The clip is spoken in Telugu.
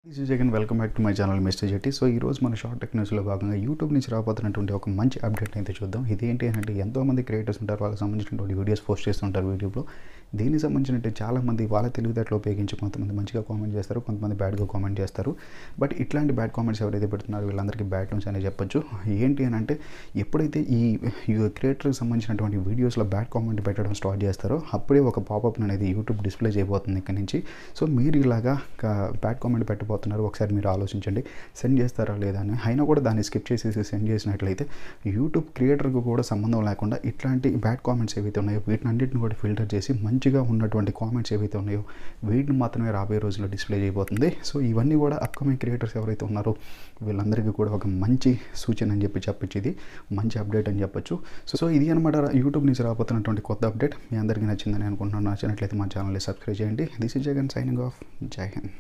This is again welcome back to my channel mister Jetti. So ఈరోజు మన షార్ట్ టెక్ న్యూస్లో భాగంగా యూట్యూబ్ నుంచి రాబోతున్నటువంటి ఒక మంచి అప్డేట్ అయితే చూద్దాం. ఇదేంటి అంటే ఎంతోమంది క్రియేటర్స్ ఉంటారు, వాళ్ళకి సంబంధించినటువంటి వీడియోస్ పోస్ట్ చేస్తుంటారు యూట్యూబ్లో. దీనికి సంబంధించినట్టు చాలామంది వాళ్ళ తెలివితేటలు ఉపయోగించి కొంతమంది మంచిగా కామెంట్ చేస్తారు, కొంతమంది బ్యాడ్గా కామెంట్ చేస్తారు. బట్ ఇట్లాంటి బ్యాడ్ కామెంట్స్ ఎవరైతే పెడుతున్నారో వీళ్ళందరికీ బ్యాడ్ న్యూస్ అనే చెప్పొచ్చు. ఏంటి అని అంటే ఎప్పుడైతే ఈ క్రియేటర్కి సంబంధించినటువంటి వీడియోస్లో బ్యాడ్ కామెంట్ పెట్టడం స్టార్ట్ చేస్తారో అప్పుడే ఒక పాపప్ అనేది యూట్యూబ్ డిస్ప్లే చేయబోతుంది ఇక్కడ నుంచి. సో మీరు ఇలాగా బ్యాడ్ కామెంట్ పెట్టబోతున్నారు, ఒకసారి మీరు ఆలోచించండి సెండ్ చేస్తారా లేదా అని. అయినా కూడా దాన్ని స్కిప్ చేసేసి సెండ్ చేసినట్లయితే యూట్యూబ్ క్రియేటర్కి కూడా సంబంధం లేకుండా ఇట్లాంటి బ్యాడ్ కామెంట్స్ ఏవైతే ఉన్నాయో వీటిని అన్నింటిని కూడా ఫిల్టర్ చేసి మంచిగా ఉన్నటువంటి కామెంట్స్ ఏవైతే ఉన్నాయో వీటిని మాత్రమే రాబోయే రోజుల్లో డిస్ప్లే చేయబోతుంది. సో ఇవన్నీ కూడా అప్కమింగ్ క్రియేటర్స్ ఎవరైతే ఉన్నారో వీళ్ళందరికీ కూడా ఒక మంచి సూచన అని చెప్పొచ్చు, ఇది మంచి అప్డేట్ అని చెప్పొచ్చు. సో ఇది అనమాట యూట్యూబ్ నుంచి రాబోతున్నటువంటి కొత్త అప్డేట్. మీ అందరికీ నచ్చిందని అనుకుంటున్నాను. నచ్చినట్లయితే మా ఛానల్ని సబ్స్క్రైబ్ చేయండి. This is Jagan signing off. జై హింద్.